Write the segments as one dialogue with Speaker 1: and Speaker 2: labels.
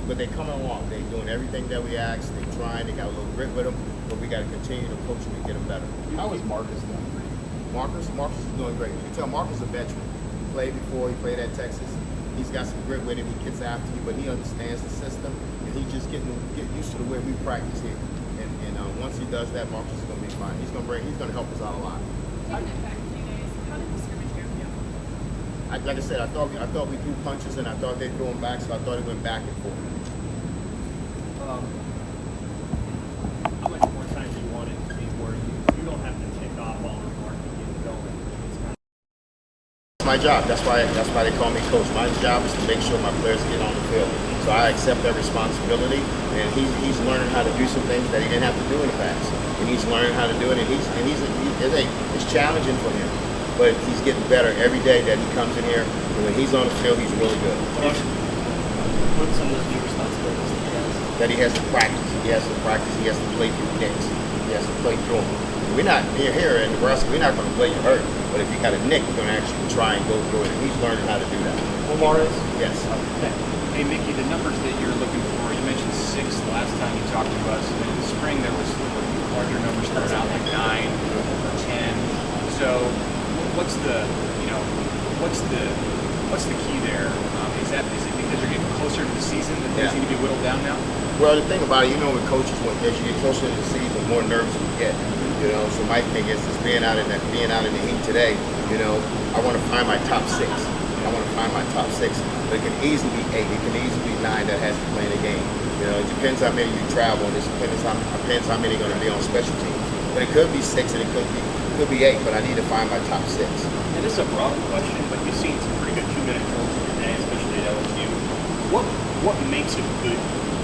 Speaker 1: but they coming along. They doing everything that we ask. They trying. They got a little grit with them, but we got to continue to coach them and get them better.
Speaker 2: How is Marcus doing for you?
Speaker 1: Marcus is doing great. You can tell Marcus is a veteran. He played before. He played at Texas. He's got some grit with him. He gets after you, but he understands the system, and he's just get used to the way we practice here. And once he does that, Marcus is going to be fine. He's going to help us out a lot.
Speaker 3: Taking it back 3 days, how did the scrimmage go for you?
Speaker 1: Like I said, I thought we threw punches, and I thought they threw them back, so I thought it went back and forth.
Speaker 4: How much more time do you want it to be where you don't have to tick off all the mark and get going?
Speaker 1: It's my job. That's why they call me coach. My job is to make sure my players get on the field. So I accept that responsibility, and he's learning how to do some things that he didn't have to do in the past, and he's learning how to do it, and it's challenging for him, but he's getting better every day that he comes in here, and when he's on the field, he's really good.
Speaker 4: What some of those new responsibilities
Speaker 1: That he has to practice. He has to practice. He has to play through kicks. He has to play through them. We're not here in Nebraska. We're not going to play you hurt, but if you got a nick, you're going to actually try and go through it, and he's learning how to do that.
Speaker 4: Morris?
Speaker 1: Yes.
Speaker 5: Hey, Mickey, the numbers that you're looking for, you mentioned 6 the last time you talked to us. In the spring, there was larger numbers started out like 9 or 10. So what's the key there? Is it because you're getting closer to the season that things need to be whittled down now?
Speaker 1: Well, the thing about it, with coaches, as you get closer to the season, the more nervous you get. So my thing is just being out in the heat today. I want to find my top 6. I want to find my top 6, but it can easily be 8. It can easily be 9 that has to play in the game. It depends how many you travel, and it depends how many are going to be on special teams. But it could be 6, and it could be 8. But I need to find my top 6.
Speaker 4: And this is a broad question, but you've seen some pretty good 2-minute drills today, especially at LSU. What makes a good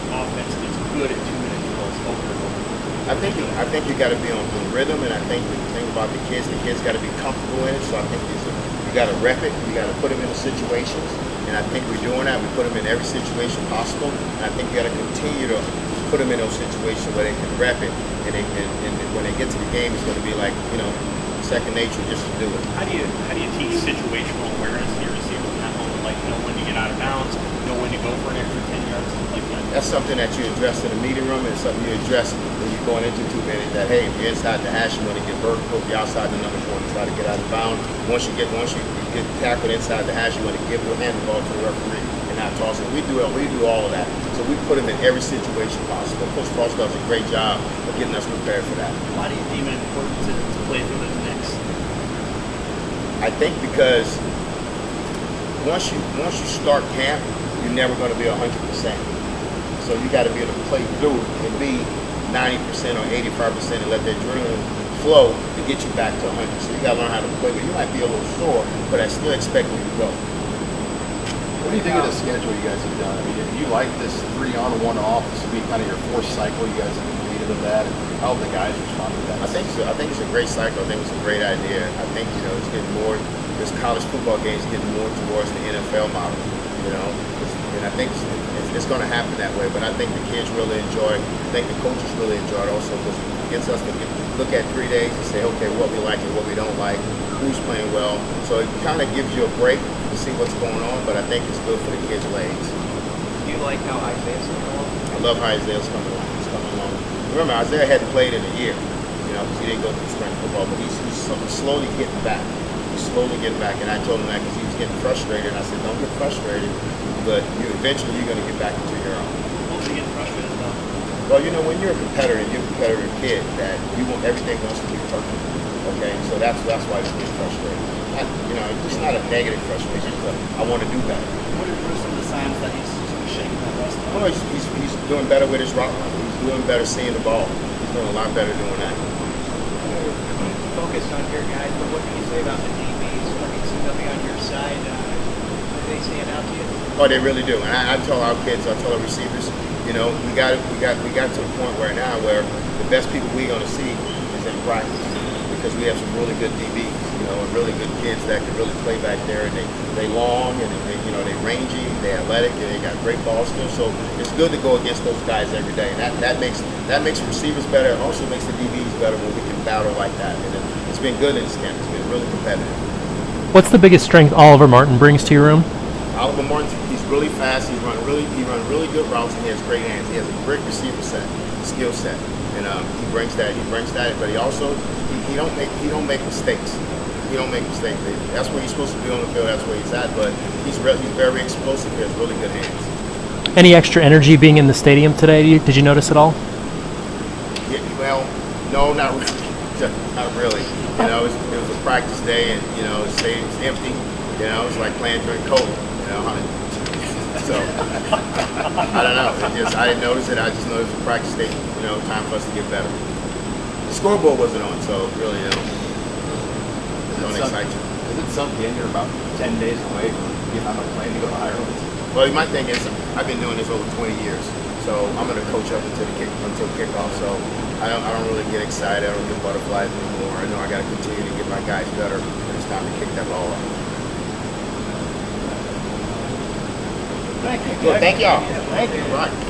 Speaker 4: offense that's good at 2-minute drills over and over?
Speaker 1: I think you got to be on rhythm, and I think the thing about the kids got to be comfortable in it. So I think you got to rep it. You got to put them in the situations, and I think we're doing that. We put them in every situation possible, and I think you got to continue to put them in those situations where they can rep it, and when they get to the game, it's going to be like second nature just to do it.
Speaker 4: How do you teach situational awareness to your receivers at home, like know when to get out of bounds, know when to go for an extra 10 yards, something like that?
Speaker 1: That's something that you address in the meeting room, and something you address when you're going into 2 minutes. That hey, if you're inside the hash, you want to get vertical. If you're outside the number, you want to try to get out of bounds. Once you get tackled inside the hash, you want to hand the ball to the referee and not toss it. We do all of that. So we put them in every situation possible. Coach Frost does a great job of getting us prepared for that.
Speaker 4: Why do you deem it important to play through those nicks?
Speaker 1: I think because once you start camp, you're never going to be 100%. So you got to be able to play through and be 90% or 85% and let that adrenaline flow to get you back to 100. So you got to learn how to play. But you might be a little sore, but I still expect you to go.
Speaker 2: What do you think of the schedule you guys have done? I mean, do you like this 3-on, 1-off? This would be kind of your 4th cycle. You guys have completed of that, and how have the guys responded to that?
Speaker 1: I think so. I think it's a great cycle. I think it's a great idea. I think it's getting more. This college football game is getting more towards the NFL model. And I think it's going to happen that way. But I think the kids really enjoy it. I think the coaches really enjoy it also because it gets us to look at 3 days and say, okay, what we like and what we don't like, who's playing well. So it kind of gives you a break to see what's going on. But I think it's good for the kids' legs.
Speaker 6: Do you like how Isaiah's coming along?
Speaker 1: I love how Isaiah's coming along. He's coming along. Remember, Isaiah hadn't played in a year, because he didn't go through spring football. But he's slowly getting back. He's slowly getting back. And I told him that because he was getting frustrated. And I said, don't get frustrated. But eventually you're going to get back into your own.
Speaker 4: What was he getting frustrated about?
Speaker 1: Well, when you're a competitor and you're a competitive kid, that everything wants to be perfect. Okay, so that's why he's getting frustrated. It's not a negative frustration. But I want to do better.
Speaker 4: What are some of the signs that he's shaking that rust?
Speaker 1: Well, he's doing better with his route running. He's doing better seeing the ball. He's doing a lot better doing that.
Speaker 6: Focused on your guys, but what can you say about the DBs? It seems to be on your side. Do they stand out to you?
Speaker 1: Oh, they really do. And I tell our kids, I tell our receivers, we got to the point where the best people we're going to see is in practice because we have some really good DBs, and really good kids that can really play back there. And they long and they rangy, they athletic, and they got great ball skills. So it's good to go against those guys every day, and that makes receivers better. It also makes the DBs better when we can battle like that. And it's been good in this camp. It's been really competitive.
Speaker 7: What's the biggest strength Oliver Martin brings to your room?
Speaker 1: Oliver Martin, he's really fast. He run really good routes, and he has great hands. He has a great receiver skill set, and he brings that. But he also he don't make mistakes. He don't make mistakes. That's where he's supposed to be on the field. That's where he's at. But he's very explosive. He has really good hands.
Speaker 7: Any extra energy being in the stadium today? Did you notice at all?
Speaker 1: Yeah, well, no, not really. Not really. You know, it was a practice day, and you know, the stadium's empty. You know, it's like playing during COVID. You know, so I don't know. I didn't notice it. I just noticed the practice day. You know, time for us to get better. The scoreboard wasn't on, so really, don't excite you.
Speaker 2: Is it sunk in? You're about 10 days away from getting on a plane to go to Ireland.
Speaker 1: Well, my thing is, I've been doing this over 20 years, so I'm going to coach up until kickoff. So I don't really get excited. I don't get butterflies anymore. I know I got to continue to get my guys better, and it's time to kick that ball off.
Speaker 6: Thank you.
Speaker 1: Good. Thank y'all.
Speaker 6: Thank you.
Speaker 1: Right.